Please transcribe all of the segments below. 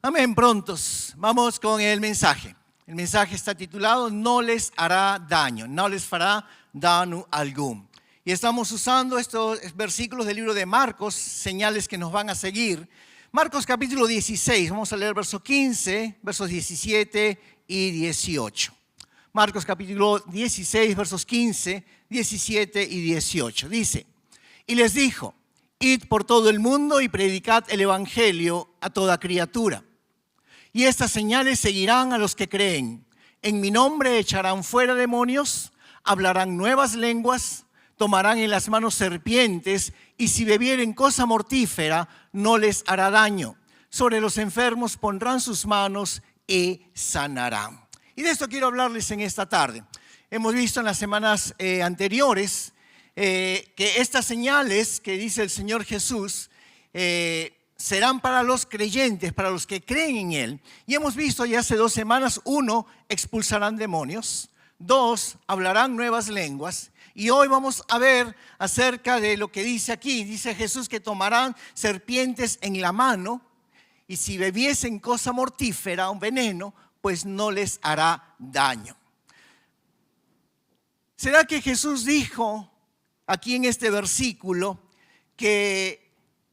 Amén, prontos. Vamos con el mensaje. El mensaje está titulado No les hará daño, no les fará daño algún. Y estamos usando estos versículos del libro de Marcos, señales que nos van a seguir. Marcos capítulo 16, vamos a leer verso 15, versos 17 y 18. Marcos capítulo 16, versos 15, 17 y 18. Dice, y les dijo, id por todo el mundo y predicad el evangelio a toda criatura. Y estas señales seguirán a los que creen. En mi nombre echarán fuera demonios, hablarán nuevas lenguas, tomarán en las manos serpientes, y si bebieren cosa mortífera, no les hará daño. Sobre los enfermos pondrán sus manos y sanarán. Y de esto quiero hablarles en esta tarde. Hemos visto en las semanas anteriores que estas señales que dice el Señor Jesús serán para los creyentes, para los que creen en Él. Y hemos visto ya hace 2 semanas, 1, expulsarán demonios, 2, hablarán nuevas lenguas. Y hoy vamos a ver acerca de lo que dice aquí. Dice Jesús que tomarán serpientes en la mano y si bebiesen cosa mortífera, un veneno, pues no les hará daño. ¿Será que Jesús dijo aquí en este versículo que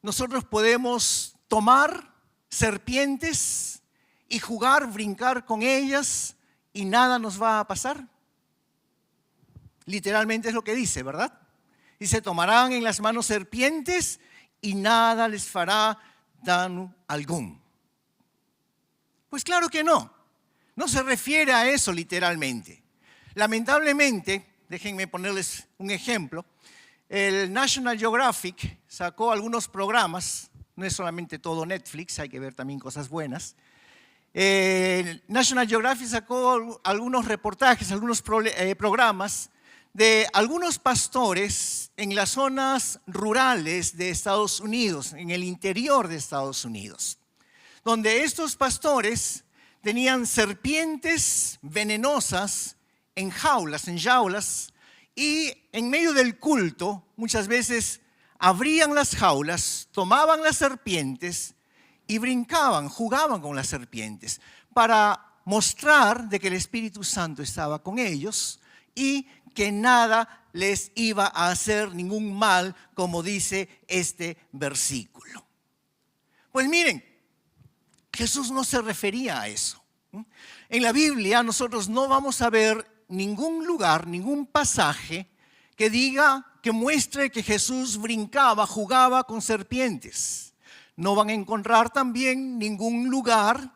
nosotros podemos tomar serpientes y jugar, brincar con ellas y nada nos va a pasar? Literalmente es lo que dice, ¿verdad? Dice, tomarán en las manos serpientes y nada les fará daño algún. Pues claro que no. No se refiere a eso literalmente. Lamentablemente, déjenme ponerles un ejemplo. El National Geographic sacó algunos programas, no es solamente todo Netflix, hay que ver también cosas buenas. El National Geographic sacó algunos reportajes, algunos programas de algunos pastores en las zonas rurales de Estados Unidos, en el interior de Estados Unidos, donde estos pastores tenían serpientes venenosas en jaulas, y en medio del culto muchas veces abrían las jaulas, tomaban las serpientes y brincaban, jugaban con las serpientes para mostrar de que el Espíritu Santo estaba con ellos y que nada les iba a hacer ningún mal, como dice este versículo. Pues miren, Jesús no se refería a eso. En la Biblia nosotros no vamos a ver ningún lugar, ningún pasaje que diga, que muestre que Jesús brincaba, jugaba con serpientes. No van a encontrar también ningún lugar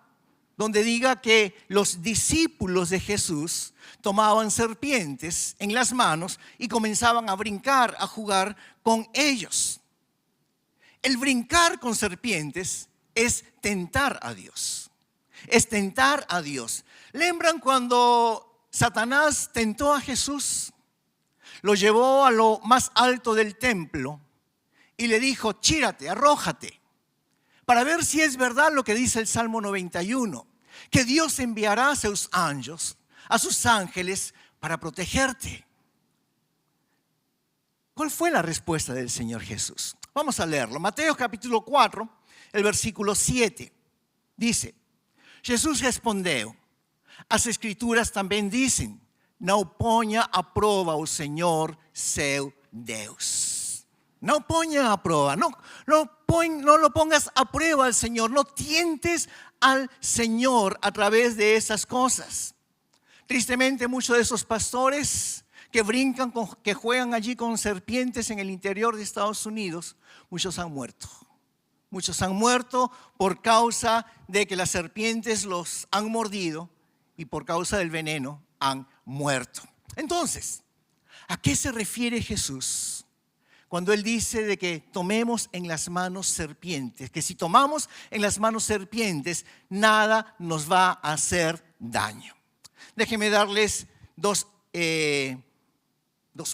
donde diga que los discípulos de Jesús tomaban serpientes en las manos y comenzaban a brincar, a jugar con ellos. El brincar con serpientes es tentar a Dios. Es tentar a Dios. ¿Lembran cuando Satanás tentó a Jesús? Lo llevó a lo más alto del templo y le dijo, chírate, arrójate, para ver si es verdad lo que dice el Salmo 91, que Dios enviará a sus ángeles para protegerte. ¿Cuál fue la respuesta del Señor Jesús? Vamos a leerlo. Mateo capítulo 4, el versículo 7. Dice, Jesús respondió, as escrituras também dizem, não ponha a prova o Senhor seu Deus. No ponga a prueba, no lo pongas a prueba al Señor, no tientes al Señor a través de esas cosas. Tristemente muchos de esos pastores que brincan, que juegan allí con serpientes en el interior de Estados Unidos, muchos han muerto. Muchos han muerto por causa de que las serpientes los han mordido y por causa del veneno han muerto. Entonces, ¿a qué se refiere Jesús cuando Él dice de que tomemos en las manos serpientes? Que si tomamos en las manos serpientes, nada nos va a hacer daño. Déjenme darles dos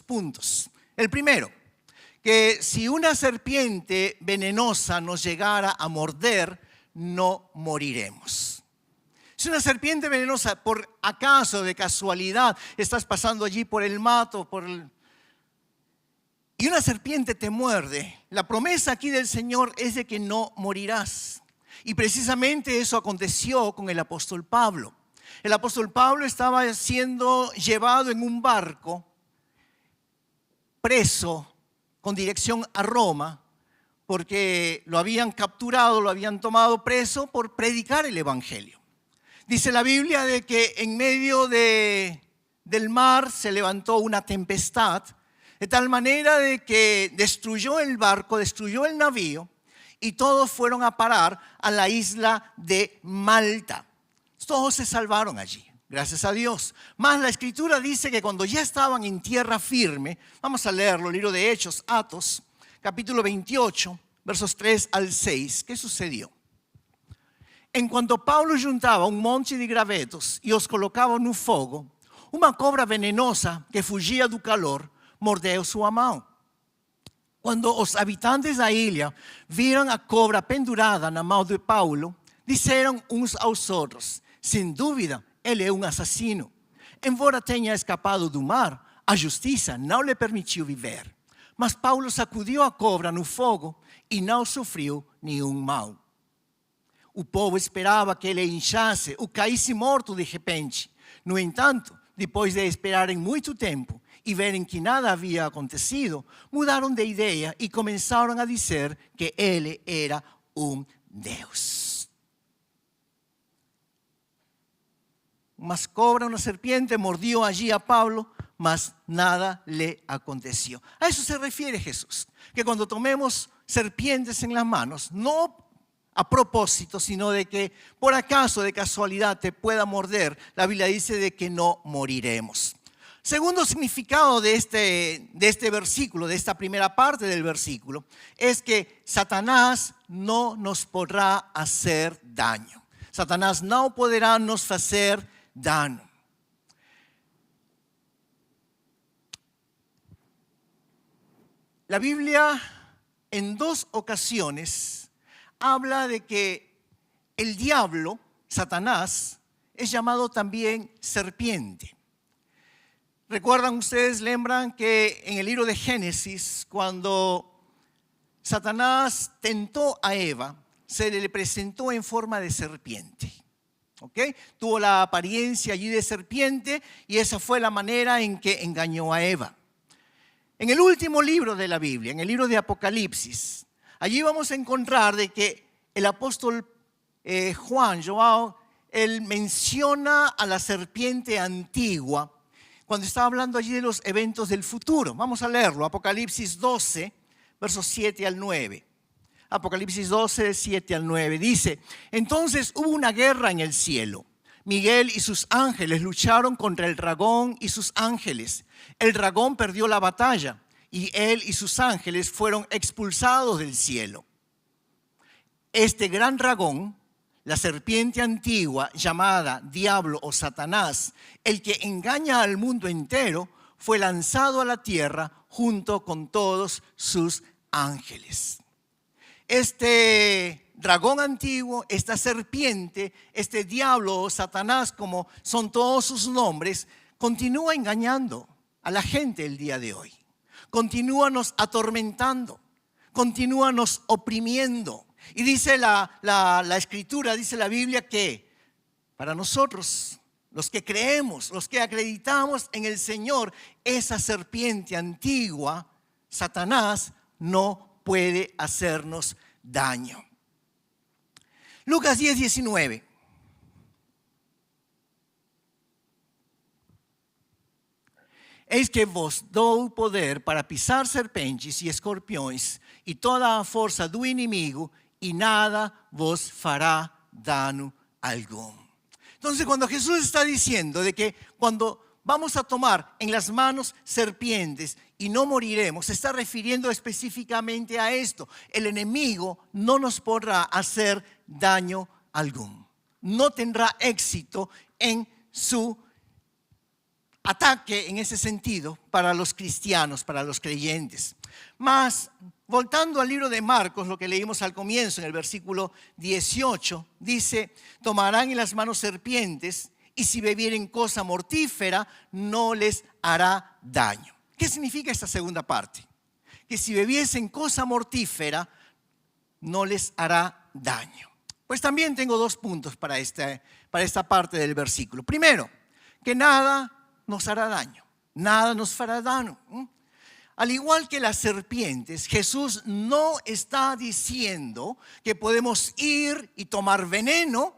puntos. El primero, que si una serpiente venenosa nos llegara a morder, no moriremos. Si una serpiente venenosa, por acaso, de casualidad, estás pasando allí por el mato, y una serpiente te muerde, la promesa aquí del Señor es de que no morirás. Y precisamente eso aconteció con el apóstol Pablo. El apóstol Pablo estaba siendo llevado en un barco, preso, con dirección a Roma, porque lo habían capturado, lo habían tomado preso por predicar el evangelio. Dice la Biblia de que en medio del mar se levantó una tempestad, de tal manera de que destruyó el barco, destruyó el navío, y todos fueron a parar a la isla de Malta. Todos se salvaron allí, gracias a Dios. Más la Escritura dice que cuando ya estaban en tierra firme, vamos a leerlo, el libro de Hechos, Atos, capítulo 28, versos 3 al 6. ¿Qué sucedió? En cuanto Paulo juntaba un monte de gravetos e os colocava no fogo, uma cobra venenosa que fugia do calor mordeu sua mão. Quando os habitantes da ilha viram a cobra pendurada na mão de Paulo, disseram uns aos outros: sem dúvida, ele é um assassino. Embora tenha escapado do mar, a justiça não lhe permitiu viver. Mas Paulo sacudiu a cobra no fogo e não sofreu nenhum mal. O povo esperava que ele inchasse ou caísse morto de repente. No entanto, depois de esperarem muito tempo e verem que nada havia acontecido, mudaram de ideia e começaram a dizer que ele era um Deus. Uma cobra, uma serpiente, mordió allí a Pablo, mas nada le aconteció. A eso se refiere Jesús, que cuando tomemos serpientes en las manos, no a propósito, sino de que por acaso, de casualidad, te pueda morder, la Biblia dice de que no moriremos. Segundo significado de este versículo, de esta primera parte del versículo, es que Satanás no nos podrá hacer daño. Satanás no podrá nos hacer daño. La Biblia en 2 ocasiones habla de que el diablo, Satanás, es llamado también serpiente. ¿Recuerdan ustedes, lembran que en el libro de Génesis, cuando Satanás tentó a Eva, se le presentó en forma de serpiente? ¿Okay? Tuvo la apariencia allí de serpiente y esa fue la manera en que engañó a Eva. En el último libro de la Biblia, en el libro de Apocalipsis, allí vamos a encontrar de que el apóstol Juan, él menciona a la serpiente antigua cuando estaba hablando allí de los eventos del futuro. Vamos a leerlo, Apocalipsis 12, versos 7 al 9. Apocalipsis 12, 7 al 9. Dice: entonces hubo una guerra en el cielo. Miguel y sus ángeles lucharon contra el dragón y sus ángeles. El dragón perdió la batalla y él y sus ángeles fueron expulsados del cielo. Este gran dragón, la serpiente antigua llamada Diablo o Satanás, el que engaña al mundo entero, fue lanzado a la tierra junto con todos sus ángeles. Este dragón antiguo, esta serpiente, este diablo o Satanás, como son todos sus nombres, continúa engañando a la gente el día de hoy. Continúa nos atormentando, continúa nos oprimiendo. Y dice la Escritura, dice la Biblia que para nosotros, los que creemos, los que acreditamos en el Señor, esa serpiente antigua, Satanás, no puede hacernos daño. Lucas 10, 19. Eis que vos dou poder para pisar serpentes e escorpiões e toda a força do inimigo y nada vos fará daño alguno. Entonces, cuando Jesús está diciendo de que cuando vamos a tomar en las manos serpientes y no moriremos, se está refiriendo específicamente a esto. El enemigo no nos podrá hacer daño alguno. No tendrá éxito en su ataque en ese sentido para los cristianos, para los creyentes. Mas, voltando al libro de Marcos, lo que leímos al comienzo, en el versículo 18, dice: tomarán en las manos serpientes y si bebieren cosa mortífera, no les hará daño. ¿Qué significa esta segunda parte? Que si bebiesen cosa mortífera, no les hará daño. Pues también tengo 2 puntos para esta parte del versículo. Primero, que nada nos hará daño, nada nos fará daño. Al igual que las serpientes, Jesús no está diciendo que podemos ir y tomar veneno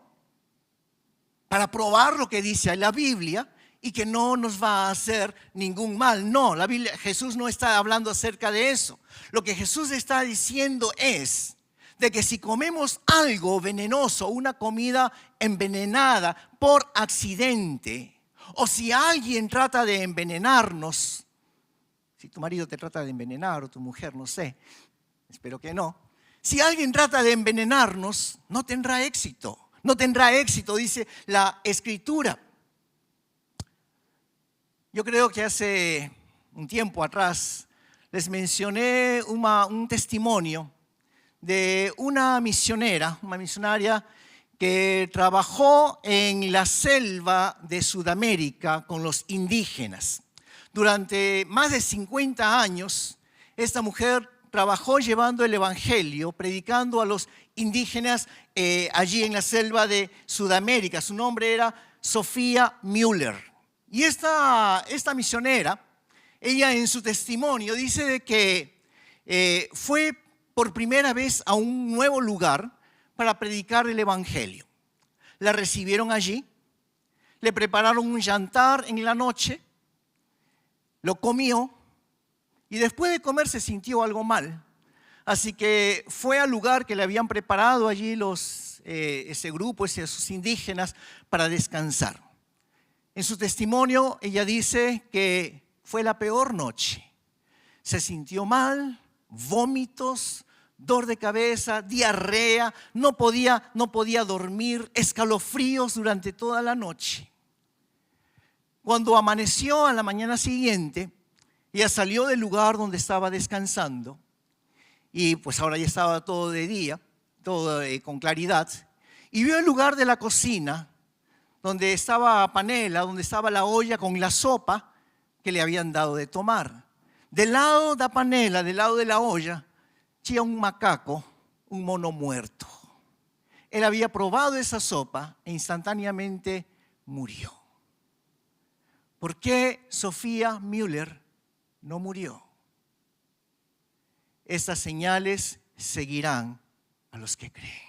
para probar lo que dice la Biblia y que no nos va a hacer ningún mal. No, Jesús no está hablando acerca de eso. Lo que Jesús está diciendo es de que si comemos algo venenoso, una comida envenenada por accidente, o si alguien trata de envenenarnos, si tu marido te trata de envenenar o tu mujer, no sé, espero que no. Si alguien trata de envenenarnos, no tendrá éxito. No tendrá éxito, dice la Escritura. Yo creo que hace un tiempo atrás les mencioné un testimonio de una misionaria que trabajó en la selva de Sudamérica con los indígenas. Durante más de 50 años, esta mujer trabajó llevando el evangelio, predicando a los indígenas allí en la selva de Sudamérica. Su nombre era Sofía Müller. Y esta misionera, ella en su testimonio dice de que fue por primera vez a un nuevo lugar para predicar el evangelio. La recibieron allí, le prepararon un jantar en la noche, lo comió y después de comer se sintió algo mal. Así que fue al lugar que le habían preparado allí ese grupo, esos indígenas, para descansar. En su testimonio ella dice que fue la peor noche. Se sintió mal, vómitos, dolor de cabeza, diarrea, no podía dormir, escalofríos durante toda la noche. Cuando amaneció a la mañana siguiente, ella salió del lugar donde estaba descansando y pues ahora ya estaba todo de día, todo con claridad, y vio el lugar de la cocina donde estaba panela, donde estaba la olla con la sopa que le habían dado de tomar. Del lado de la panela, del lado de la olla, chía un macaco, un mono muerto. Él había probado esa sopa e instantáneamente murió. ¿Por qué Sofía Müller no murió? Estas señales seguirán a los que creen.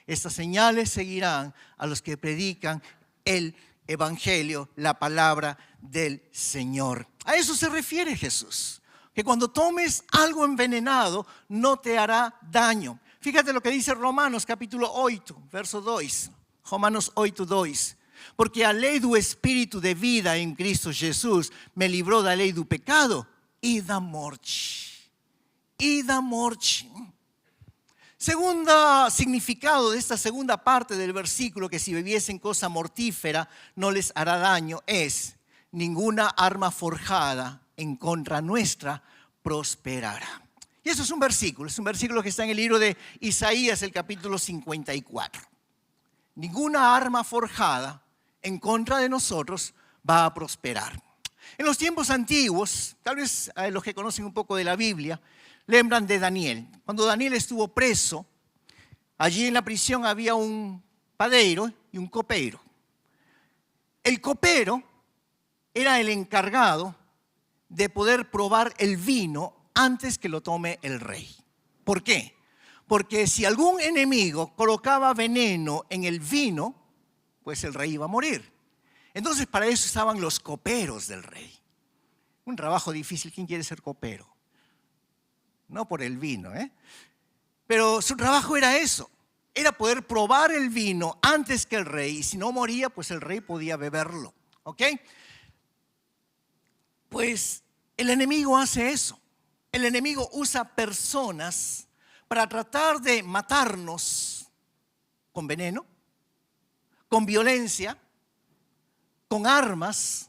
Estas señales seguirán a los que predican el evangelio, la palabra del Señor. A eso se refiere Jesús, que cuando tomes algo envenenado no te hará daño. Fíjate lo que dice Romanos capítulo 8, verso 2. Romanos 8, 2. Porque a lei do Espírito de vida em Cristo Jesus me livrou da lei do pecado e da morte. E da morte. Segundo significado de esta segunda parte del versículo, que si bebiesen cosa mortífera no les hará daño, es: ninguna arma forjada en contra nuestra prosperará. Y eso es un versículo que está en el libro de Isaías, el capítulo 54. Ninguna arma forjada en contra de nosotros va a prosperar. En los tiempos antiguos, tal vez los que conocen un poco de la Biblia, lembran de Daniel. Cuando Daniel estuvo preso, allí en la prisión había un padeiro y un copeiro. El copero era el encargado de poder probar el vino antes que lo tome el rey. ¿Por qué? Porque si algún enemigo colocaba veneno en el vino, pues el rey iba a morir. Entonces para eso estaban los coperos del rey. Un trabajo difícil. ¿Quién quiere ser copero? No por el vino, Pero su trabajo era eso. Era poder probar el vino antes que el rey. Y si no moría, pues el rey podía beberlo. ¿Ok? Pues el enemigo hace eso. El enemigo usa personas para tratar de matarnos con veneno, con violencia, con armas.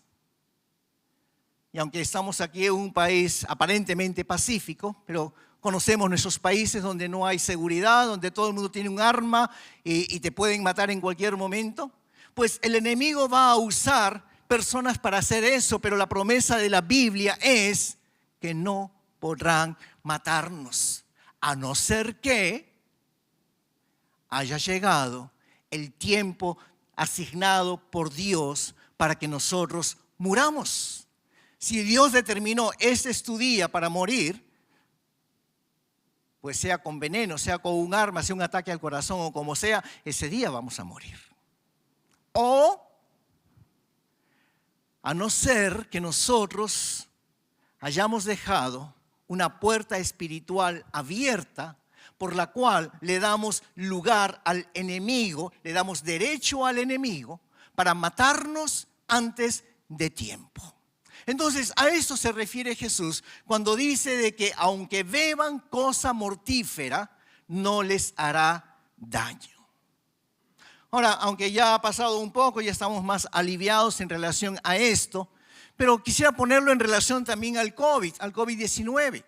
Y aunque estamos aquí en un país aparentemente pacífico, pero conocemos nuestros países donde no hay seguridad, donde todo el mundo tiene un arma y te pueden matar en cualquier momento, pues el enemigo va a usar personas para hacer eso, pero la promesa de la Biblia es que no podrán matarnos, a no ser que haya llegado el tiempo asignado por Dios para que nosotros muramos. Si Dios determinó este es tu día para morir, pues sea con veneno, sea con un arma, sea un ataque al corazón o como sea, ese día vamos a morir. O a no ser que nosotros hayamos dejado una puerta espiritual abierta por la cual le damos lugar al enemigo, le damos derecho al enemigo para matarnos antes de tiempo. Entonces, a esto se refiere Jesús cuando dice de que aunque beban cosa mortífera, no les hará daño. Ahora, aunque ya ha pasado un poco, ya estamos más aliviados en relación a esto, pero quisiera ponerlo en relación también al COVID-19.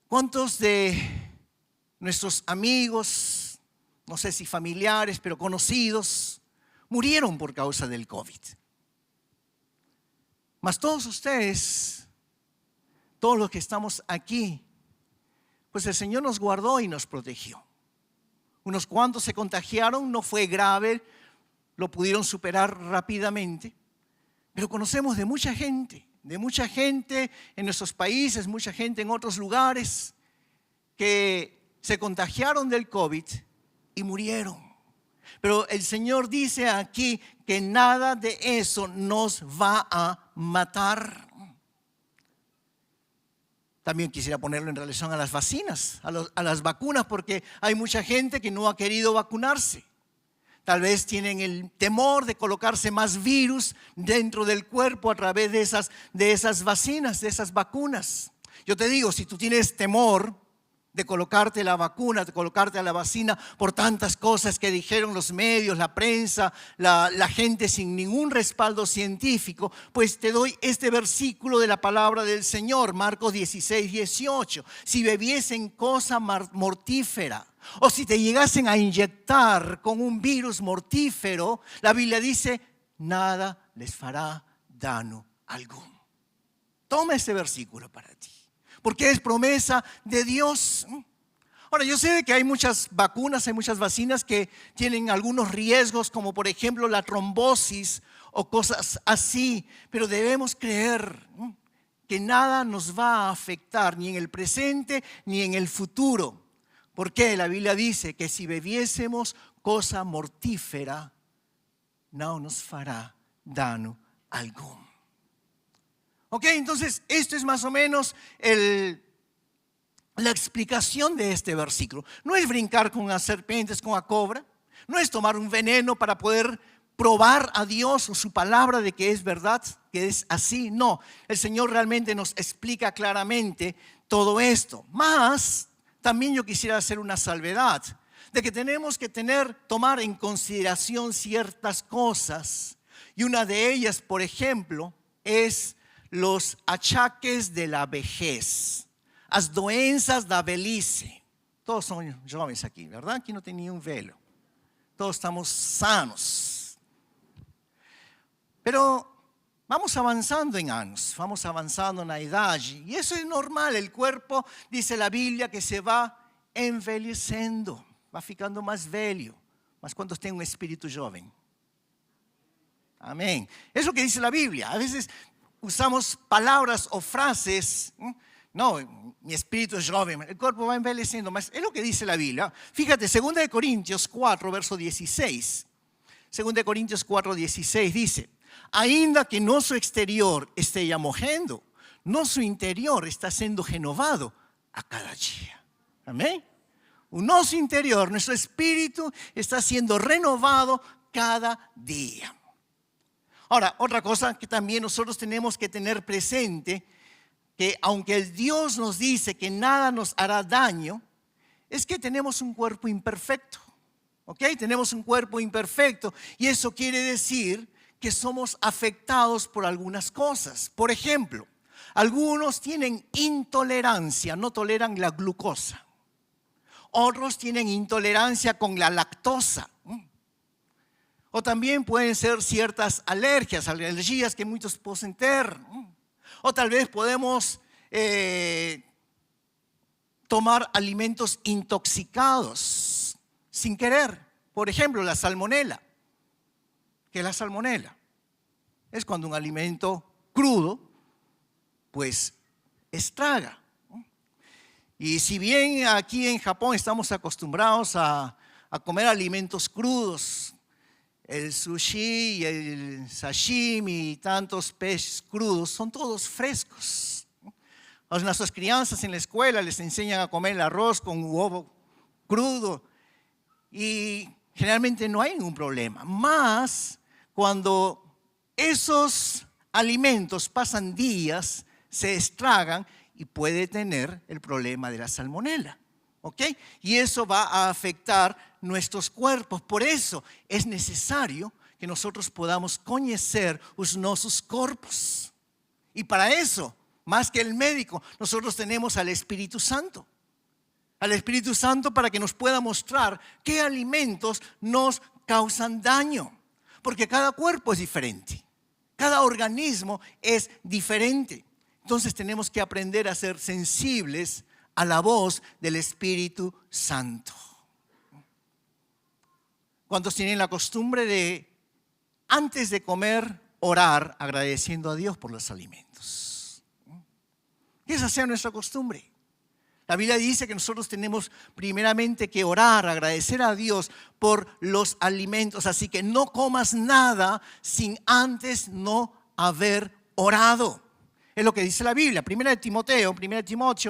¿Cuántos de nuestros amigos, no sé si familiares, pero conocidos, murieron por causa del COVID? Mas todos ustedes, todos los que estamos aquí, pues el Señor nos guardó y nos protegió. Unos cuantos se contagiaron, no fue grave, lo pudieron superar rápidamente, pero conocemos de mucha gente en nuestros países, mucha gente en otros lugares que se contagiaron del COVID y murieron. Pero el Señor dice aquí que nada de eso nos va a matar. También quisiera ponerlo en relación a las vacunas, a las vacunas, porque hay mucha gente que no ha querido vacunarse. Tal vez tienen el temor de colocarse más virus dentro del cuerpo a través de esas vacunas. Yo te digo, si tú tienes temor de colocarte la vacuna, de colocarte a la vacina por tantas cosas que dijeron los medios, la prensa, la gente sin ningún respaldo científico, pues te doy este versículo de la palabra del Señor, Marcos 16:18. Si bebiesen cosa mortífera, o si te llegasen a inyectar con un virus mortífero, la Biblia dice, nada les fará daño alguno. Toma este versículo para ti, porque es promesa de Dios. Ahora, yo sé que hay muchas vacunas, hay muchas vacinas que tienen algunos riesgos, como por ejemplo la trombosis o cosas así, pero debemos creer que nada nos va a afectar, ni en el presente ni en el futuro. Porque la Biblia dice que si bebiésemos cosa mortífera, no nos fará daño alguno. Ok, entonces esto es más o menos la explicación de este versículo. No es brincar con las serpientes, con la cobra. No es tomar un veneno para poder probar a Dios o su palabra de que es verdad, que es así. No, el Señor realmente nos explica claramente todo esto. Más, también yo quisiera hacer una salvedad de que tenemos que tomar en consideración ciertas cosas. Y una de ellas, por ejemplo, es los achaques de la vejez, las doenças da velhice. Todos son jóvenes aquí, ¿verdad? Aquí no tem nenhum velo. Todos estamos sanos. Pero vamos avanzando en años, vamos avanzando en la edad. Y eso es normal. El cuerpo, dice la Biblia, que se va envelhecendo, va ficando más velho. Mas ¿cuántos tienen un espíritu joven? Amén. Es lo que dice la Biblia. A veces usamos palabras o frases. No, mi espíritu es joven, el cuerpo va envejeciendo. Mas es lo que dice la Biblia. Fíjate, 2 Corintios 4, verso 16. 2 Corintios 4, 16 dice: ainda que nosso exterior esteja morrendo, nosso interior está sendo renovado a cada día. Amén. Nuestro interior, nuestro espíritu está siendo renovado cada día. Ahora, otra cosa que también nosotros tenemos que tener presente, que aunque el Dios nos dice que nada nos hará daño, es que tenemos un cuerpo imperfecto. ¿Ok? Tenemos un cuerpo imperfecto y eso quiere decir que somos afectados por algunas cosas. Por ejemplo, algunos tienen intolerancia, no toleran la glucosa. Otros tienen intolerancia con la lactosa. O también pueden ser ciertas alergias que muchos pueden tener. O tal vez podemos tomar alimentos intoxicados sin querer. Por ejemplo, la salmonela. ¿Qué es la salmonela? Es cuando un alimento crudo, pues, estraga. Y si bien aquí en Japón estamos acostumbrados a comer alimentos crudos, el sushi y el sashimi y tantos peces crudos son todos frescos. A nuestras crianzas en la escuela les enseñan a comer el arroz con huevo crudo y generalmente no hay ningún problema. Más cuando esos alimentos pasan días, se estragan y puede tener el problema de la salmonela. ¿Ok? Y eso va a afectar nuestros cuerpos. Por eso es necesario que nosotros podamos conocer los nuestros cuerpos. Y para eso, más que el médico, nosotros tenemos al Espíritu Santo. Al Espíritu Santo para que nos pueda mostrar qué alimentos nos causan daño. Porque cada cuerpo es diferente. Cada organismo es diferente. Entonces tenemos que aprender a ser sensibles a la voz del Espíritu Santo. ¿Cuántos tienen la costumbre de, antes de comer, orar agradeciendo a Dios por los alimentos? Que esa sea nuestra costumbre. La Biblia dice que nosotros tenemos primeramente que orar, agradecer a Dios por los alimentos. Así que no comas nada sin antes no haber orado. Es lo que dice la Biblia. 1 Timoteo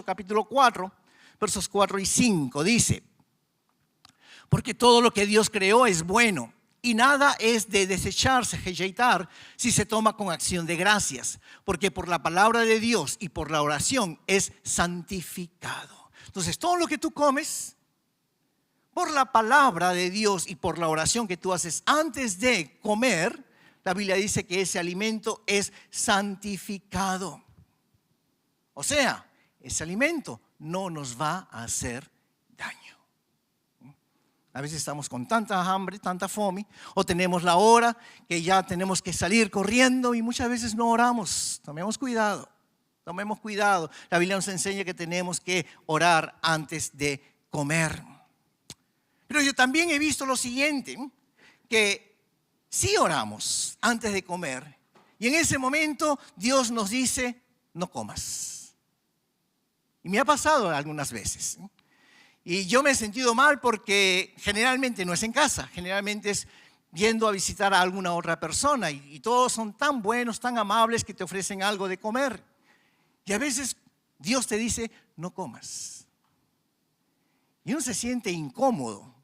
capítulo 4, versos 4 y 5, dice: porque todo lo que Dios creó es bueno y nada es de desecharse, rejeitar, si se toma con acción de gracias, porque por la palabra de Dios y por la oración es santificado. Entonces, todo lo que tú comes, por la palabra de Dios y por la oración que tú haces antes de comer, la Biblia dice que ese alimento es santificado. O sea, ese alimento no nos va a hacer daño. A veces estamos con tanta hambre, tanta fome, o tenemos la hora que ya tenemos que salir corriendo y muchas veces no oramos. Tomemos cuidado. La Biblia nos enseña que tenemos que orar antes de comer. Pero yo también he visto lo siguiente, que sí oramos antes de comer y en ese momento Dios nos dice: no comas. Y me ha pasado algunas veces. Y yo me he sentido mal porque generalmente no es en casa, generalmente es yendo a visitar a alguna otra persona y todos son tan buenos, tan amables que te ofrecen algo de comer. Y a veces Dios te dice: no comas. Y uno se siente incómodo.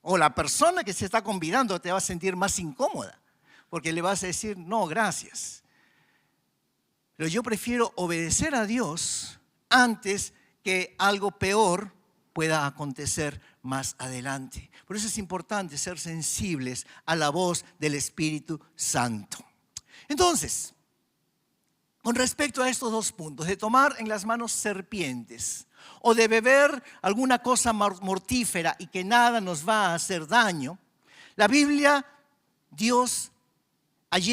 O la persona que se está convidando te va a sentir más incómoda, porque le vas a decir: no, gracias. Pero yo prefiero obedecer a Dios antes que algo peor pueda acontecer más adelante. Por eso es importante ser sensibles a la voz del Espíritu Santo. Entonces, con respecto a estos dos puntos, de tomar en las manos serpientes o de beber alguna cosa mortífera y que nada nos va a hacer daño, allí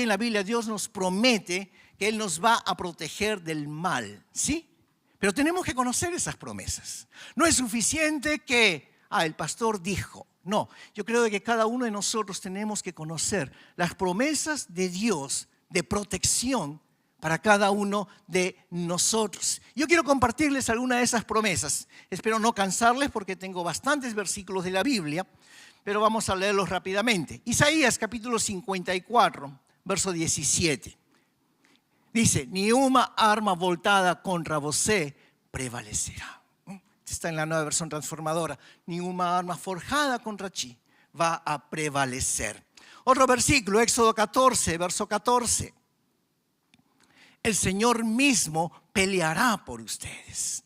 en la Biblia Dios nos promete que Él nos va a proteger del mal, ¿sí? Pero tenemos que conocer esas promesas. No es suficiente que, el pastor dijo. No, yo creo que cada uno de nosotros tenemos que conocer las promesas de Dios de protección para cada uno de nosotros. Yo quiero compartirles algunas de esas promesas. Espero no cansarles porque tengo bastantes versículos de la Biblia, pero vamos a leerlos rápidamente. Isaías capítulo 54, verso 17. Dice: ni una arma voltada contra vosé prevalecerá. Está en la Nueva Versión Transformadora. Ni una arma forjada contra ti va a prevalecer. Otro versículo, Éxodo 14, verso 14. El Señor mismo peleará por ustedes.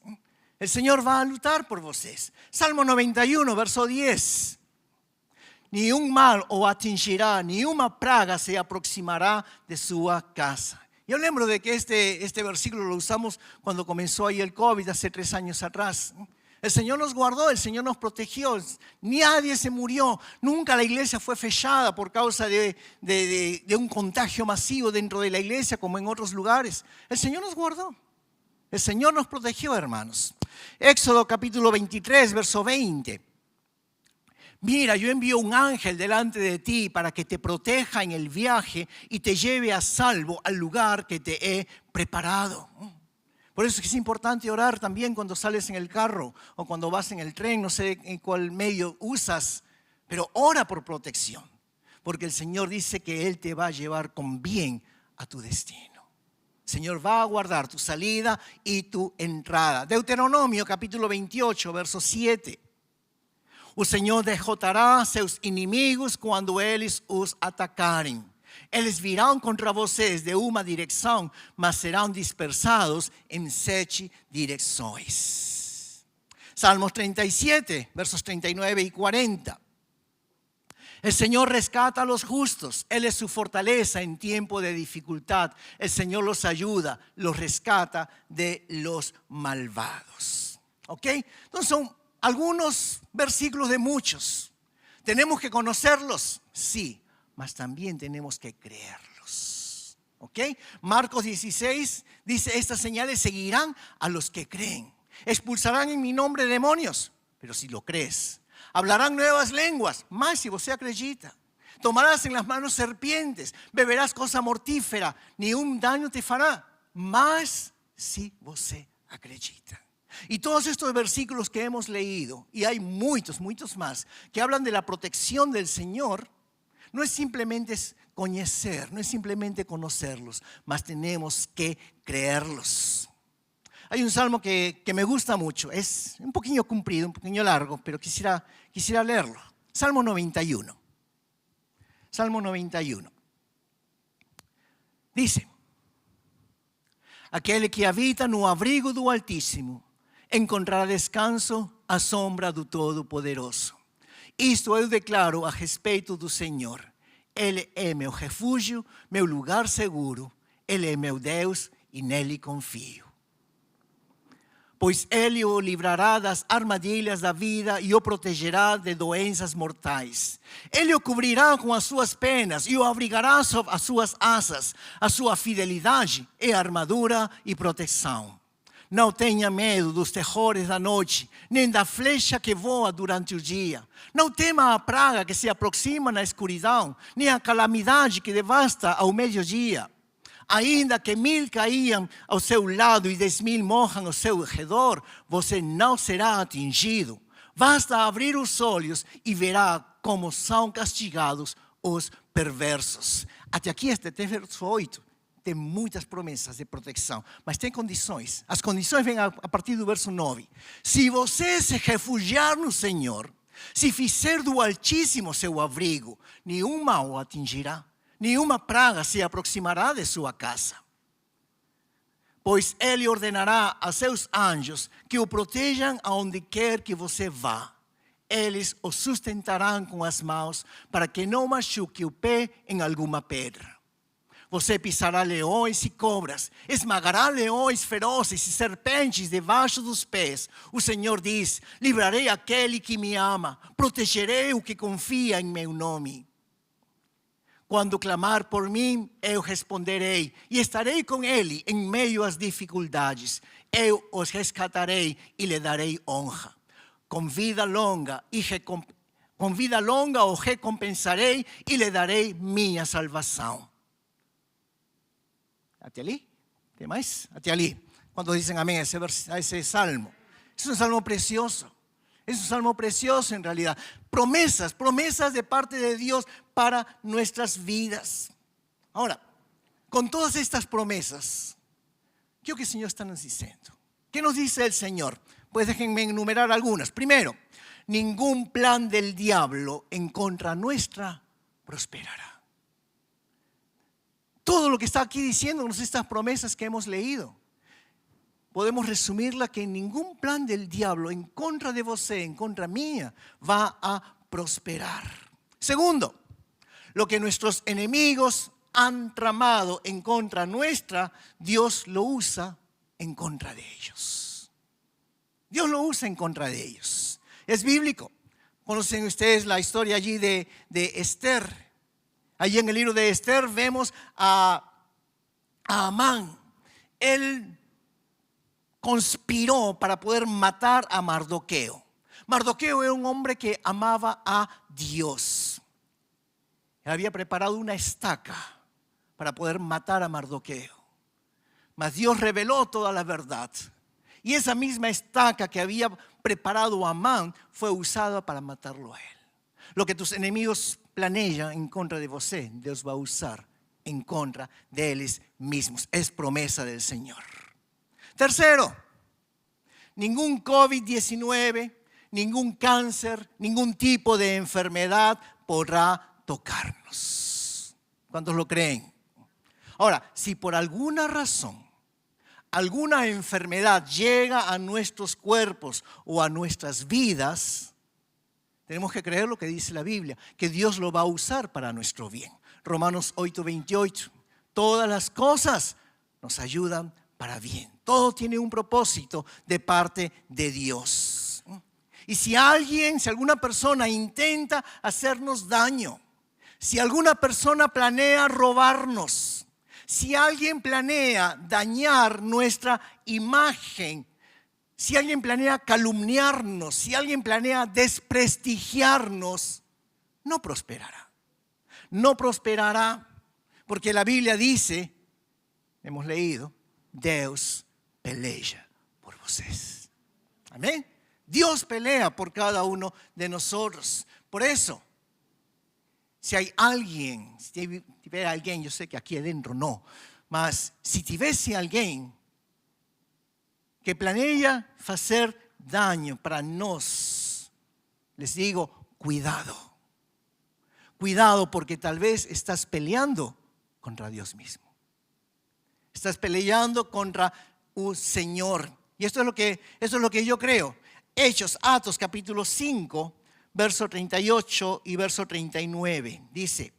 El Señor va a luchar por vosotros. Salmo 91, verso 10. Ni un mal os atingirá, ni una praga se aproximará de su casa. Yo lembro de que este versículo lo usamos cuando comenzó ahí el COVID hace 3 años atrás. El Señor nos guardó, el Señor nos protegió, nadie se murió, nunca la iglesia fue fechada por causa de un contagio masivo dentro de la iglesia como en otros lugares. El Señor nos guardó. El Señor nos protegió, hermanos. Éxodo capítulo 23, verso 20. Mira, yo envío un ángel delante de ti para que te proteja en el viaje y te lleve a salvo al lugar que te he preparado. Por eso es importante orar también cuando sales en el carro o cuando vas en el tren, no sé en cuál medio usas, pero ora por protección, porque el Señor dice que Él te va a llevar con bien a tu destino. El Señor va a guardar tu salida y tu entrada. Deuteronomio capítulo 28, verso 7. O Senhor derrotará seus inimigos quando eles os atacarem. Eles virão contra vocês de uma direção, mas serão dispersados em 7 direções. Salmos 37, versos 39 y 40. El Señor rescata a los justos. Él es su fortaleza en tiempo de dificultad. El Señor los ayuda, los rescata de los malvados. ¿Ok? Entonces son algunos versículos de muchos. ¿Tenemos que conocerlos? Sí, mas también tenemos que creerlos. ¿Ok? Marcos 16 dice, estas señales seguirán a los que creen. Expulsarán en mi nombre demonios, pero si lo crees. Hablarán nuevas lenguas, mas si você acredita. Tomarás en las manos serpientes, beberás cosa mortífera, ni un daño te fará, mas si você acredita. Y todos estos versículos que hemos leído, y hay muchos más, que hablan de la protección del Señor, no es simplemente conocer, no es simplemente conocerlos, mas tenemos que creerlos. Hay un salmo que me gusta mucho, es un poquito comprido, un poquito largo, pero quisiera leerlo. Salmo 91. Salmo 91. Dice, aquele que habita no abrigo do Altíssimo encontrará descanso à sombra do Todo-Poderoso. Isto eu declaro a respeito do Senhor. Ele é meu refúgio, meu lugar seguro. Ele é meu Deus e nele confio. Pois Ele o livrará das armadilhas da vida e o protegerá de doenças mortais. Ele o cobrirá com as suas penas e o abrigará sob as suas asas. A sua fidelidade é armadura e proteção. Não tenha medo dos terrores da noite, nem da flecha que voa durante o dia. Não tema a praga que se aproxima na escuridão, nem a calamidade que devasta ao meio-dia. Ainda que 1000 caíam ao seu lado e 10.000 morram ao seu redor, você não será atingido. Basta abrir os olhos e verá como são castigados os perversos. Até aqui este verso 8. Tem muitas promessas de proteção, mas tem condições. As condições vêm a partir do verso 9. Se você se refugiar no Senhor, se fizer do Altíssimo seu abrigo, nenhum mal o atingirá, nenhuma praga se aproximará de sua casa. Pois Ele ordenará a seus anjos que o protejam aonde quer que você vá. Eles o sustentarão com as mãos para que não machuque o pé em alguma pedra. Você pisará leões e cobras, esmagará leões ferozes e serpentes debaixo dos pés. O Senhor diz, livrarei aquele que me ama, protegerei o que confia em meu nome. Quando clamar por mim, eu responderei e estarei com ele em meio às dificuldades. Eu os resgatarei e lhe darei honra. Com vida longa o recompensarei e lhe darei minha salvação. Até ali? Tem mais? Até ali. Quando dicen amén a ese salmo. Es un salmo precioso. Es un salmo precioso en realidad. Promesas de parte de Dios para nuestras vidas. Ahora, con todas estas promesas, ¿qué es lo que el Señor está nos diciendo? ¿Qué nos dice el Señor? Pues déjenme enumerar algunas. Primero, ningún plan del diablo en contra nuestra prosperará. Todo lo que está aquí diciéndonos estas promesas que hemos leído, podemos resumirla que ningún plan del diablo en contra de você, en contra mía, va a prosperar. Segundo, lo que nuestros enemigos han tramado en contra nuestra, Dios lo usa en contra de ellos. Dios lo usa en contra de ellos. Es bíblico. Conocen ustedes la historia allí de Esther. Allí en el libro de Esther vemos a Amán. Él conspiró para poder matar a Mardoqueo. Mardoqueo era un hombre que amaba a Dios. Él había preparado una estaca para poder matar a Mardoqueo. Mas Dios reveló toda la verdad. Y esa misma estaca que había preparado Amán fue usada para matarlo a él. Lo que tus enemigos planean en contra de vos, Dios va a usar en contra de ellos mismos. Es promesa del Señor. Tercero, ningún COVID-19, ningún cáncer, ningún tipo de enfermedad podrá tocarnos. ¿Cuántos lo creen? Ahora, si por alguna razón alguna enfermedad llega a nuestros cuerpos o a nuestras vidas, tenemos que creer lo que dice la Biblia, que Dios lo va a usar para nuestro bien. Romanos 8:28. Todas las cosas nos ayudan para bien. Todo tiene un propósito de parte de Dios. Y si alguna persona intenta hacernos daño, si alguna persona planea robarnos, si alguien planea dañar nuestra imagen, si alguien planea calumniarnos, si alguien planea desprestigiarnos, no prosperará. No prosperará, porque la Biblia dice, hemos leído, Dios pelea por vosotros. Amén. Dios pelea por cada uno de nosotros. Por eso, si hay alguien, si ve a alguien, yo sé que aquí adentro no, mas si te ves a alguien que planea hacer daño para nos, les digo, cuidado. Cuidado, porque tal vez estás peleando contra Dios mismo. Estás peleando contra un Señor. Y esto es lo que yo creo. Atos capítulo 5, verso 38 y verso 39. Dice: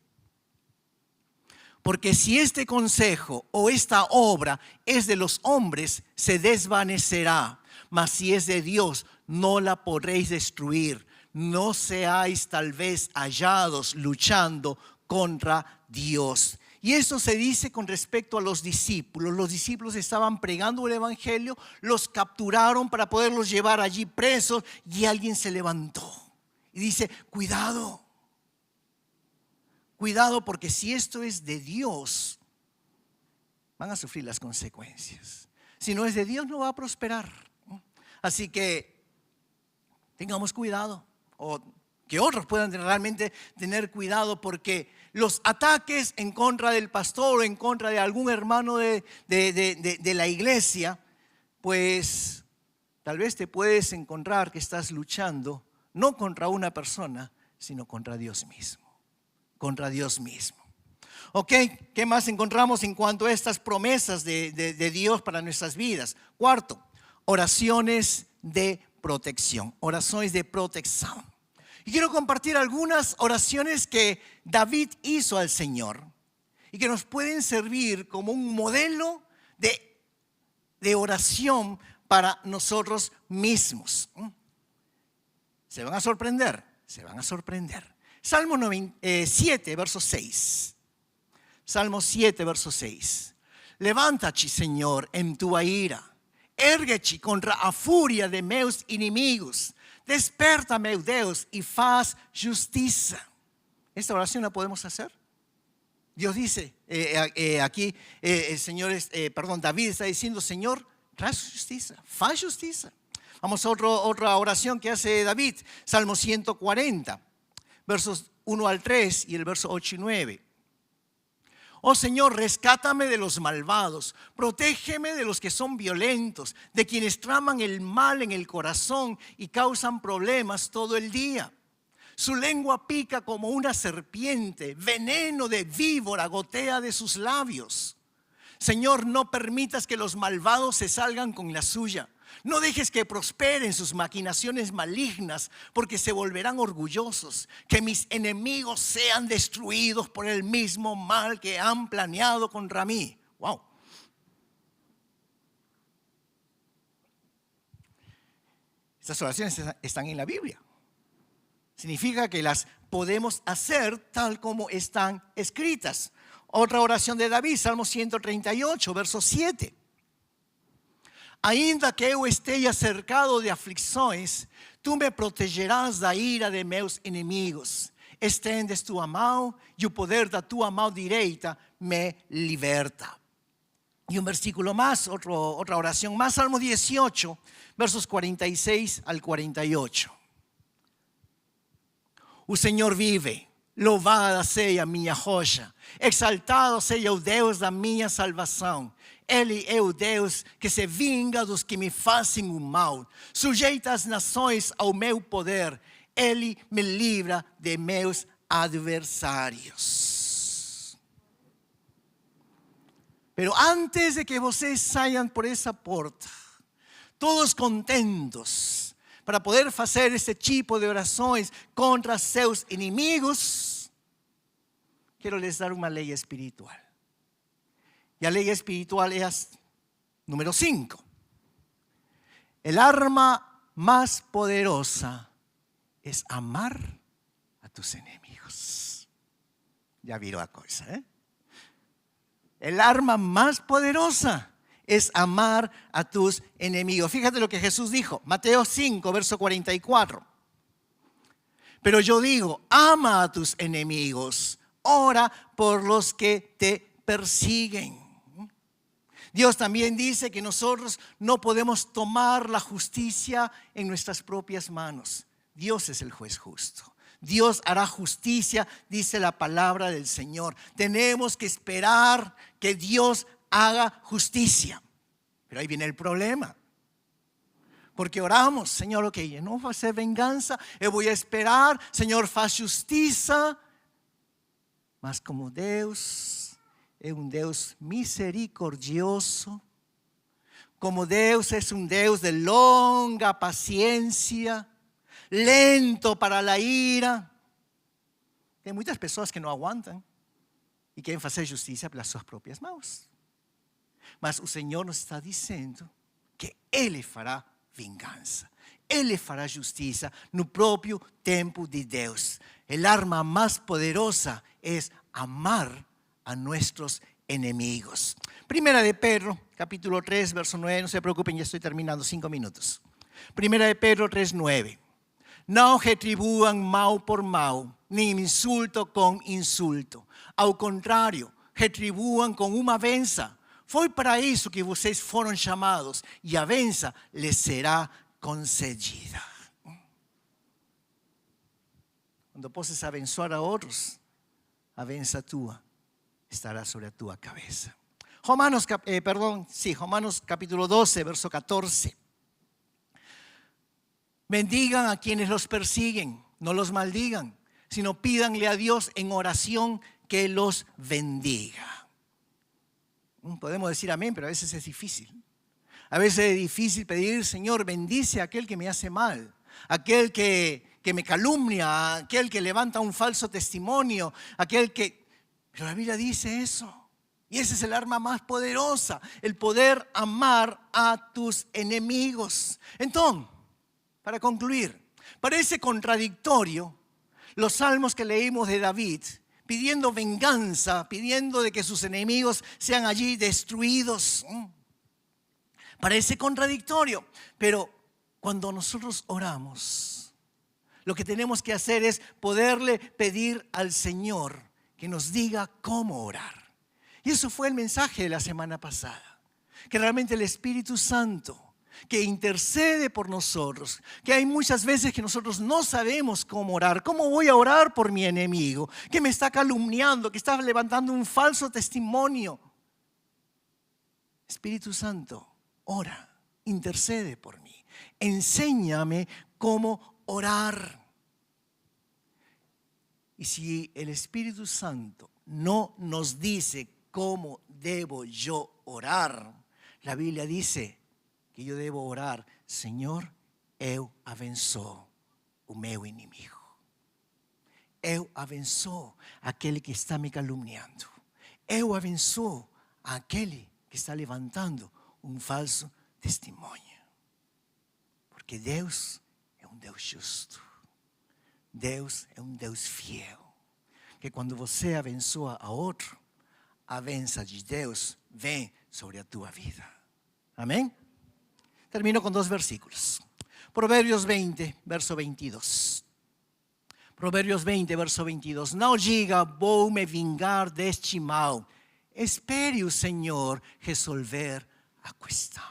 porque si este consejo o esta obra es de los hombres, se desvanecerá. Mas si es de Dios, no la podréis destruir. No seáis tal vez hallados luchando contra Dios. Y eso se dice con respecto a los discípulos. Los discípulos estaban pregando el evangelio, los capturaron para poderlos llevar allí presos y alguien se levantó y dice: cuidado. Cuidado, porque si esto es de Dios, van a sufrir las consecuencias. Si no es de Dios, no va a prosperar. Así que tengamos cuidado, o que otros puedan realmente tener cuidado, porque los ataques en contra del pastor o en contra de algún hermano de la iglesia, pues tal vez te puedes encontrar que estás luchando no contra una persona, sino contra Dios mismo. Contra Dios mismo. Ok, ¿qué más encontramos en cuanto a estas promesas de Dios para nuestras vidas? Cuarto, oraciones de protección. Oraciones de protección. Y quiero compartir algunas oraciones que David hizo al Señor y que nos pueden servir como un modelo de oración para nosotros mismos. ¿Se van a sorprender? Se van a sorprender. Salmo 7, verso 6. Salmo 7, verso 6. Levántate, Señor, en tu ira. Érguete contra a furia de meus inimigos. Desperta, meu Deus, y faz justicia. Esta oración la podemos hacer. Dios dice, aquí David está diciendo: Señor, traz justicia, faz justicia. Vamos a otra oración que hace David. Salmo 140. Versos 1 al 3 y el verso 8 y 9. Oh Señor, rescátame de los malvados, protégeme de los que son violentos, de quienes traman el mal en el corazón y causan problemas todo el día. Su lengua pica como una serpiente, veneno de víbora gotea de sus labios. Señor, no permitas que los malvados se salgan con la suya. No dejes que prosperen sus maquinaciones malignas, porque se volverán orgullosos. Que mis enemigos sean destruidos por el mismo mal que han planeado contra mí. Wow. Estas oraciones están en la Biblia. Significa que las podemos hacer tal como están escritas. Otra oración de David, Salmo 138, verso 7. Ainda que eu esteja cercado de aflições, tu me protegerás da ira de meus inimigos. Estendes tua mão e o poder da tua mão direita me liberta. Y un versículo más, otra oración más, Salmo 18, versos 46 al 48. O Senhor vive, louvada seja a minha rocha, exaltado seja o Deus da minha salvação. Ele é o Deus que se vinga dos que me fazem o mal, sujeita as nações ao meu poder, Ele me livra de meus adversários. Pero antes de que vocês saiam por essa porta, todos contentos, para poder fazer esse tipo de orações contra seus inimigos, quero lhes dar uma lei espiritual. E a lei espiritual é a número 5. El arma más poderosa es amar a tus enemigos. Ya viró a cosa, ¿eh? El arma más poderosa es amar a tus enemigos. Fíjate lo que Jesús dijo, Mateo 5, verso 44. Pero yo digo, ama a tus enemigos, ora por los que te persiguen. Dios también dice que nosotros no podemos tomar la justicia en nuestras propias manos. Dios es el juez justo. Dios hará justicia, dice la palabra del Señor. Tenemos que esperar que Dios haga justicia. Pero ahí viene el problema. Porque oramos, Señor, ok, no va a ser venganza, yo voy a esperar, Señor, faz justiça. Mas como Deus é Deus misericordioso, como Deus é Deus de longa paciência, lento para a ira. Tem muitas pessoas que não aguentam e querem fazer justiça pelas suas próprias mãos. Mas o Senhor nos está dizendo que Ele fará vingança. Ele fará justiça no próprio tempo de Deus. El arma más poderosa es amar a nuestros enemigos. Primera de Pedro, capítulo 3, verso 9. No se preocupen, ya estoy terminando, 5 minutos. Primera de Pedro 3, 9. Não retribuam mal por mal, nem insulto com insulto. Ao contrário, retribuam com uma benção. Foi para isso que vocês foram chamados, e a benção lhes será concedida. Quando possas abençoar a outros, a benção tua estará sobre a tua cabeça. Romanos capítulo 12, verso 14. Bendigan a quienes los persiguen, no los maldigan, sino pídanle a Dios en oración que los bendiga. Podemos decir amén, pero a veces es difícil. A veces es difícil pedir, Señor, bendice a aquel que me hace mal, aquel que me calumnia, aquel que levanta un falso testimonio, Pero la Biblia dice eso. Y ese es el arma más poderosa, el poder amar a tus enemigos. Entonces, para concluir, parece contradictorio los salmos que leímos de David, pidiendo venganza, pidiendo de que sus enemigos sean allí destruidos. Parece contradictorio, pero cuando nosotros oramos, lo que tenemos que hacer es poderle pedir al Señor que nos diga cómo orar. Y eso fue el mensaje de la semana pasada, que realmente el Espíritu Santo que intercede por nosotros, que hay muchas veces que nosotros no sabemos cómo orar. ¿Cómo voy a orar por mi enemigo que me está calumniando, que está levantando un falso testimonio? Espíritu Santo, ora, intercede por mí. Enséñame cómo orar. Y si el Espíritu Santo no nos dice cómo debo yo orar, la Biblia dice que yo debo orar, Señor, eu abençoo o meu inimigo. Eu abençoo aquele que está me calumniando. Eu abençoo aquele que está levantando um falso testemunho. Porque Deus é Deus justo. Deus é Deus fiel. Que quando você abençoa a outro, a bênção de Deus vem sobre a tua vida. Amém? Termino con 2 versículos. Proverbios 20, verso 22. Provérbios 20, verso 22. Não diga, vou me vingar deste mal. Espere o Senhor resolver a questão.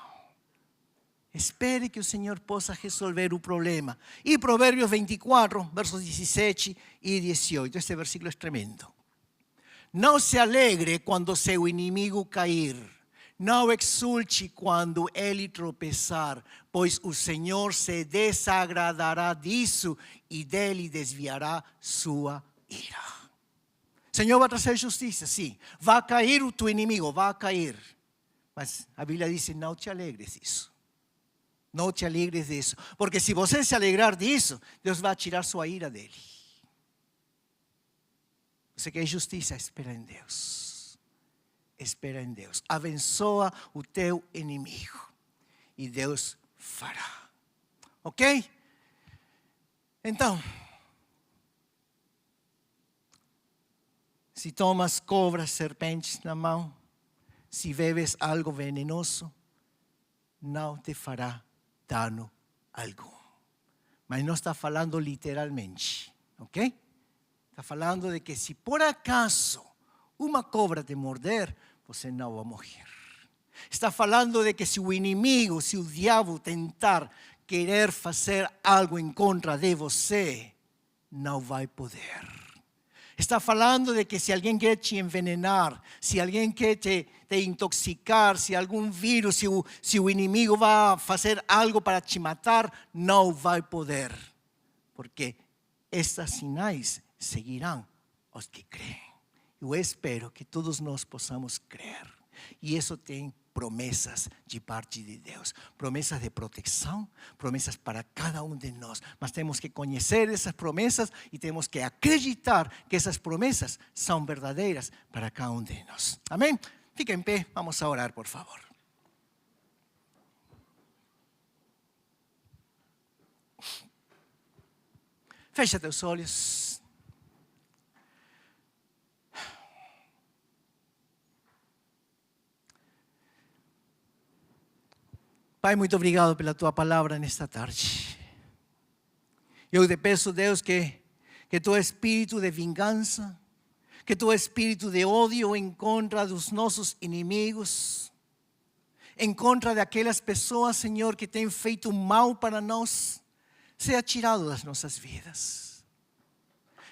Espere que o Senhor possa resolver o problema. E Provérbios 24, versos 17 e 18. Este versículo é tremendo. Não se alegre quando seu inimigo cair. Não exulte quando ele tropeçar, pois o Senhor se desagradará disso e dele desviará sua ira. O Senhor vai trazer justiça, sim. Vai cair o teu inimigo, vai cair. Mas a Bíblia diz, não te alegres disso. Não te alegres disso. Porque se você se alegrar disso, Deus vai tirar sua ira dele. Você quer justiça? Espera em Deus. Espera em Deus. Abençoa o teu inimigo. E Deus fará. Ok? Então, se tomas cobras, serpentes na mão, se bebes algo venenoso, não te fará dano algum. Mas não está falando literalmente. Ok? Está falando de que se por acaso uma cobra te morder, você não vai morrer. Está falando de que se o inimigo, se o diabo tentar querer fazer algo em contra de você, não vai poder. Está falando de que se alguém quer te envenenar, se alguém quer te intoxicar, se algum vírus, se o inimigo vai fazer algo para te matar, não vai poder. Porque estes sinais seguirão os que creem. Eu espero que todos nós possamos crer. E isso tem promessas de parte de Deus. Promessas de proteção, promessas para cada um de nós. Mas temos que conhecer essas promessas e temos que acreditar que essas promessas são verdadeiras para cada um de nós. Amém? Fica em pé, vamos a orar, por favor. Fecha teus olhos. Pai, muito obrigado pela tua palavra nesta tarde. Eu te peço, Deus, que tu espírito de vingança, que tu espírito de ódio em contra dos nossos inimigos, em contra daquelas pessoas, Senhor, que têm feito mal para nós, seja tirado das nossas vidas.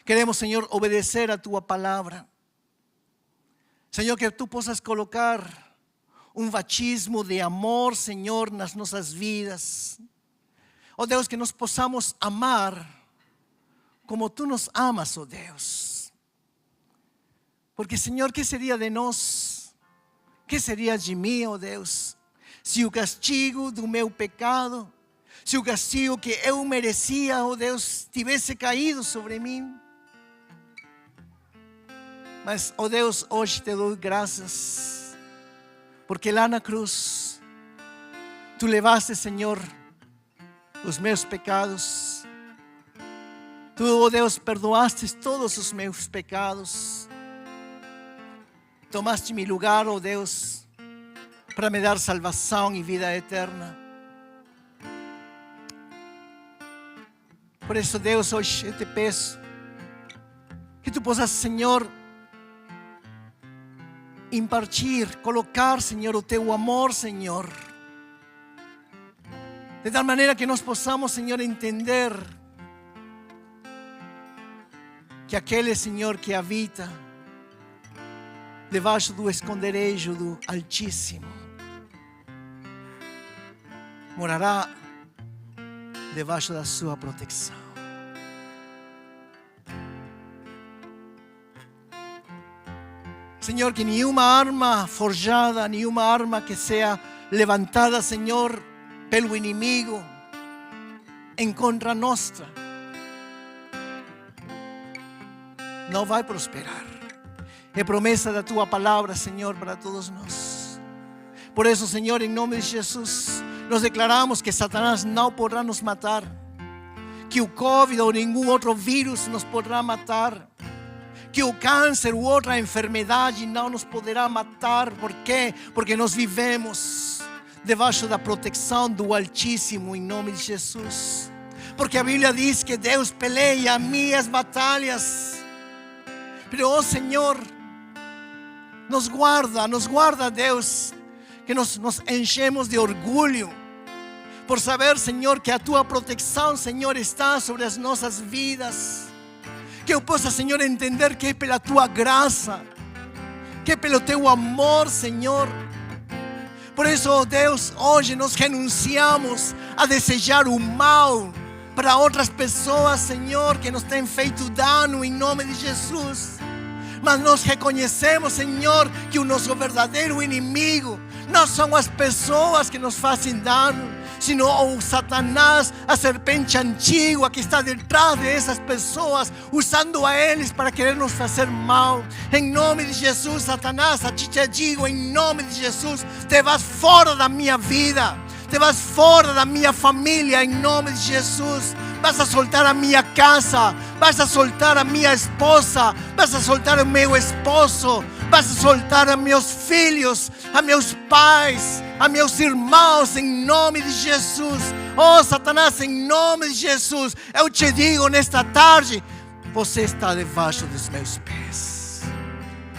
Queremos, Senhor, obedecer a tua palavra. Senhor, que tu possas colocar batismo de amor, Senhor, nas nossas vidas. Oh Deus, que nós possamos amar como tu nos amas, oh Deus. Porque, Senhor, que seria de nós? Que seria de mim, oh Deus? Se o castigo do meu pecado, se o castigo que eu merecia, oh Deus, tivesse caído sobre mim. Mas, oh Deus, hoje te dou graças. Porque lá na cruz, tu levaste, Senhor, os meus pecados. Tu, oh Deus, perdoaste todos os meus pecados. Tomaste mi lugar, oh Deus, para me dar salvação e vida eterna. Por isso, Deus, hoje eu te peço que tu possas, Senhor, impartir, colocar, Senhor, o teu amor, Senhor. De tal maneira que nós possamos, Senhor, entender que aquele, Senhor, que habita debaixo do esconderijo do Altíssimo morará debaixo da sua proteção. Senhor, que nenhuma arma forjada, nenhuma arma que seja levantada, Senhor, pelo inimigo em contra nossa, não vai prosperar. É promessa da tua palavra, Senhor, para todos nós. Por isso, Senhor, em nome de Jesus, nós declaramos que Satanás não poderá nos matar, que o Covid ou nenhum outro vírus nos poderá matar, que o câncer ou outra enfermidade não nos poderá matar. Por quê? Porque nós vivemos debaixo da proteção do Altíssimo, em nome de Jesus. Porque a Bíblia diz que Deus peleia minhas batalhas. Pero, oh Senhor, nos guarda, Deus, que nos enchemos de orgulho por saber, Senhor, que a Tua proteção, Senhor, está sobre as nossas vidas. Que eu possa, Senhor, entender que é pela Tua graça, que é pelo Teu amor, Senhor. Por isso, oh Deus, hoje nós renunciamos a desejar o mal para outras pessoas, Senhor, que nos têm feito dano, em nome de Jesus. Mas nós reconhecemos, Senhor, que o nosso verdadeiro inimigo não são as pessoas que nos fazem dano, sino o Satanás, a serpente antiga que está detrás dessas pessoas, usando a eles para querer nos fazer mal. Em nome de Jesus, Satanás, a ti te digo, em nome de Jesus, te vas fora da minha vida, te vas fora da minha família, em nome de Jesus. Vas a soltar a minha casa, vas a soltar a minha esposa, vas a soltar o meu esposo, vas a soltar a meus filhos, a meus pais, a meus irmãos, em nome de Jesus. Oh Satanás, em nome de Jesus, eu te digo nesta tarde, você está debaixo dos meus pés.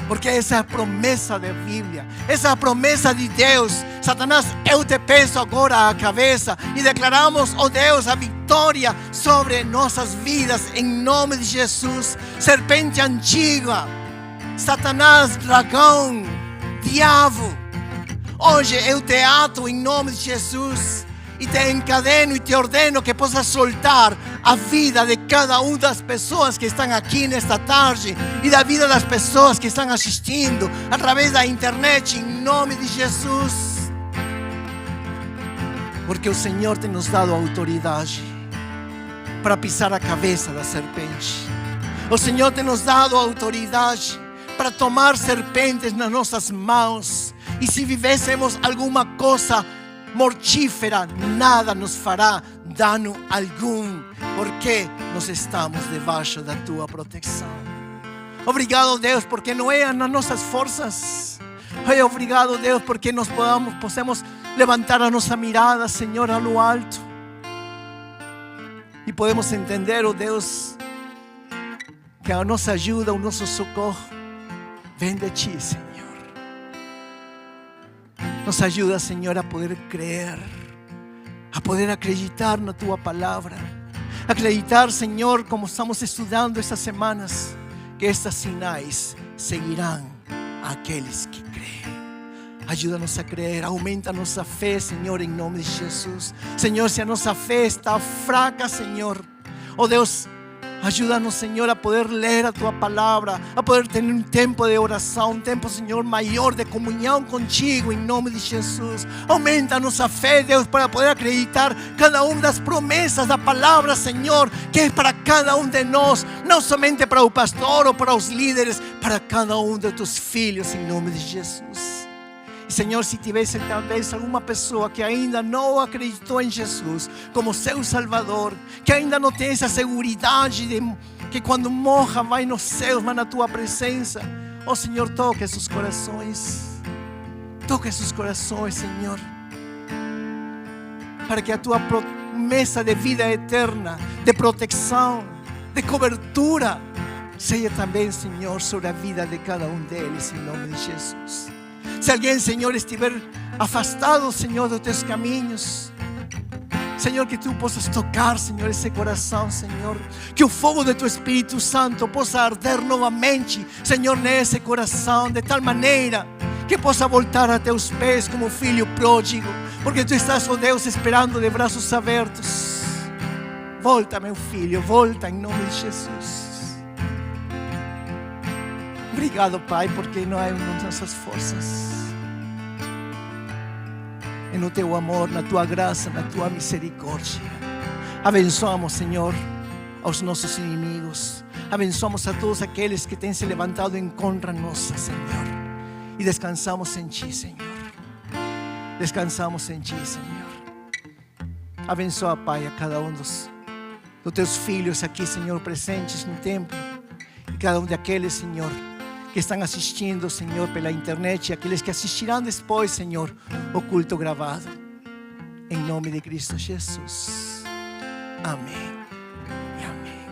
Porque essa é a promessa da Bíblia, essa é a promessa de Deus. Satanás, eu te peço agora a cabeça e declaramos, oh Deus, a vitória sobre nossas vidas, em nome de Jesus. Serpente antiga, Satanás, dragão, diabo, hoje eu te ato em nome de Jesus e te encadeno e te ordeno que possas soltar a vida de cada uma das pessoas que estão aqui nesta tarde e da vida das pessoas que estão assistindo através da internet, em nome de Jesus. Porque o Senhor tem nos dado autoridade para pisar a cabeça da serpente. O Senhor tem nos dado autoridade para tomar serpentes nas nossas mãos. E se vivêssemos alguma coisa mortífera, nada nos fará dano algum, porque nós estamos debaixo da Tua proteção. Obrigado, Deus, porque não é nas nossas forças. Obrigado, Deus, porque nós possamos levantar a nossa mirada, Senhor, ao alto. E podemos entender, oh Deus, que a nossa ajuda, o nosso socorro vem de Ti, Senhor. Nos ajuda, Senhor, a poder crer, a poder acreditar na Tua palavra. Acreditar, Senhor, como estamos estudando estas semanas, que estas sinais seguirão àqueles que creem. Ajuda-nos a crer, aumenta a nossa fé, Senhor, em nome de Jesus. Senhor, se a nossa fé está fraca, Senhor, oh Deus, ajuda-nos, Senhor, a poder ler a Tua palavra, a poder ter um tempo de oração, um tempo, Senhor, maior de comunhão contigo, em nome de Jesus. Aumenta a nossa fé, Deus, para poder acreditar cada uma das promessas da palavra, Senhor, que é para cada um de nós, não somente para o pastor ou para os líderes, para cada um de Teus filhos, em nome de Jesus. Senhor, se tivesse talvez alguma pessoa que ainda não acreditou em Jesus como seu Salvador, que ainda não tem essa seguridade de que quando morra vai nos céus, vai na Tua presença, oh Senhor, toque esses corações, Senhor, para que a Tua promessa de vida eterna, de proteção, de cobertura, seja também, Senhor, sobre a vida de cada um deles, em nome de Jesus. Se alguém, Senhor, estiver afastado, Senhor, dos Teus caminhos, Senhor, que Tu possas tocar, Senhor, esse coração, Senhor. Que o fogo de Tu Espírito Santo possa arder novamente, Senhor, nesse coração, de tal maneira que possa voltar a Teus pés como filho pródigo, porque Tu estás, oh Deus, esperando de braços abertos. Volta, meu filho, volta em nome de Jesus. Obrigado, Pai, porque não é em nossas forças, é no Teu amor, na Tua graça, na Tua misericórdia. Abençoamos, Senhor, aos nossos inimigos. Abençoamos a todos aqueles que têm se levantado em contra nossa, Senhor. E descansamos em Ti, Senhor. Descansamos em Ti, Senhor. Abençoa, Pai, a cada um dos Teus filhos aqui, Senhor, presentes no templo. E cada um daqueles, Senhor, que estão assistindo, Senhor, pela internet e aqueles que assistirão depois, Senhor, o culto gravado. Em nome de Cristo Jesus. Amém e amém.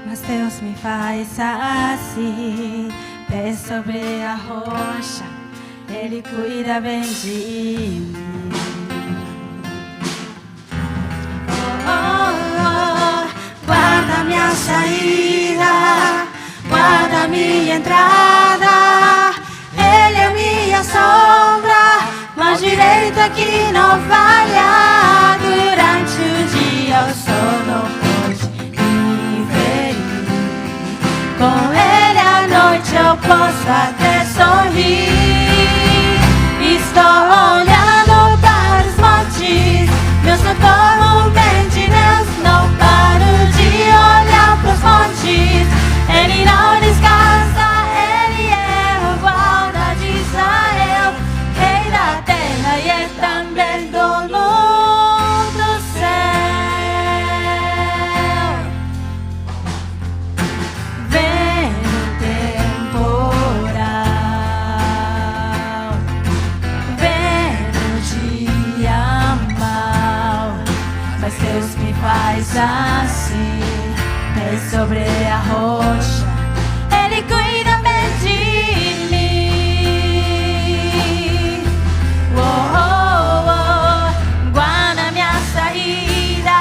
Mas Deus me faz assim, pé sobre a rocha, Ele cuida bem de mim. Oh, oh, oh, guarda minha saída, guarda minha entrada, Ele é minha sombra, mão direita que não falha. Durante o dia o sol não pode me ferir, com Ele à noite eu posso até sorrir. Estou olhando para os montes, meu socorro vem de Deus. Não paro de olhar para os montes, Ele não descansa, Ele é o guarda de Israel, Rei da terra e é também dono do céu. Vem no temporal, vem no dia mau, mas Deus me faz assim, pé sobre a rocha, Ele cuida bem de mim. Oh, oh, oh, guarda minha saída,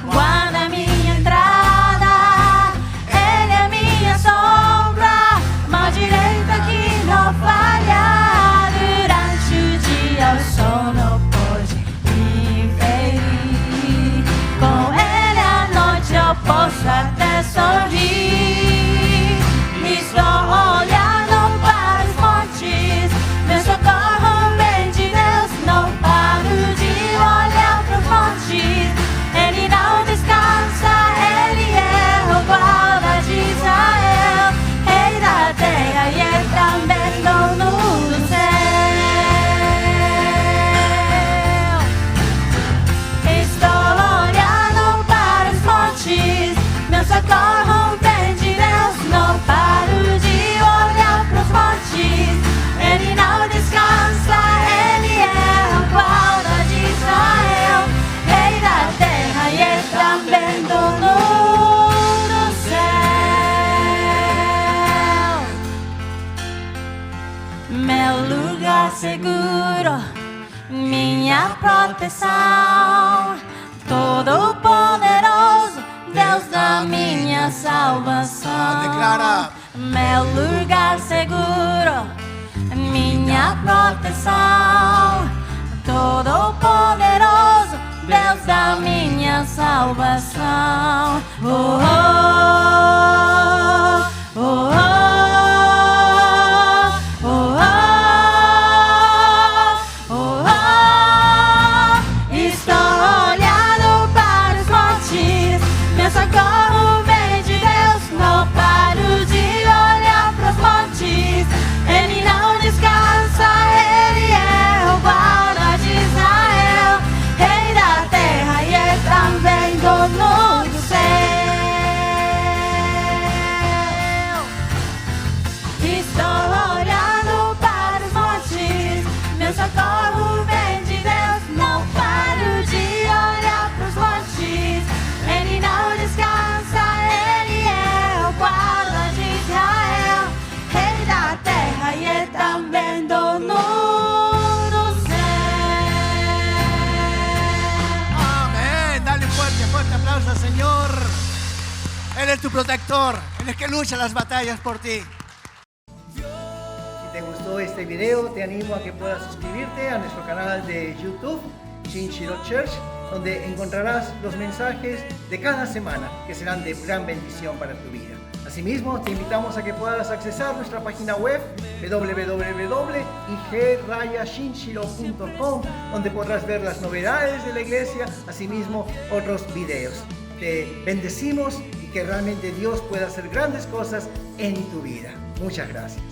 guarda minha entrada, Ele é minha sombra, mão direita que não falha. Durante o dia o sol não pode me ferir, com Ele à noite eu posso até sorrir. Estou olhando para os montes, meu socorro vem de Deus. Não paro de olhar para os montes, Ele não descansa, Ele é o guarda de Israel, Rei da terra e é também dono do céu. Estou olhando para os montes, meu socorro vem de Deus. Não paro de olhar para os montes, Ele não descansa, Ele é o guarda de Israel, Rei da terra e é também dono do céu. Meu lugar seguro, minha proteção, Todo-Poderoso, Deus da minha salvação. Declara. Meu lugar seguro, minha proteção, Todo-Poderoso, Deus da minha salvação. Oh, oh, oh, oh, oh, oh, oh, oh. Estou olhando para os montes, meu socorro vem de Deus. Não paro de olhar para os montes, Ele não descansa, Ele é o guarda de Israel, Rei da terra e é também dono do céu. Estou olhando para os montes, meu socorro vem de Deus. Não paro de olhar para os montes, Ele não descansa, Ele é o guarda de Israel, Rei da terra e é também dono do céu. Amén. Dale fuerte aplauso al Señor. Él es tu protector, Él es que lucha las batallas por ti. Si te gustó este video, te animo a que puedas suscribirte a nuestro canal de YouTube, Shinshiro Church, donde encontrarás los mensajes de cada semana que serán de gran bendición para tu vida. Asimismo, te invitamos a que puedas accesar nuestra página web www.ig-shinshiro.com, donde podrás ver las novedades de la iglesia, asimismo otros videos. Te bendecimos y que realmente Dios pueda hacer grandes cosas en tu vida. Muchas gracias.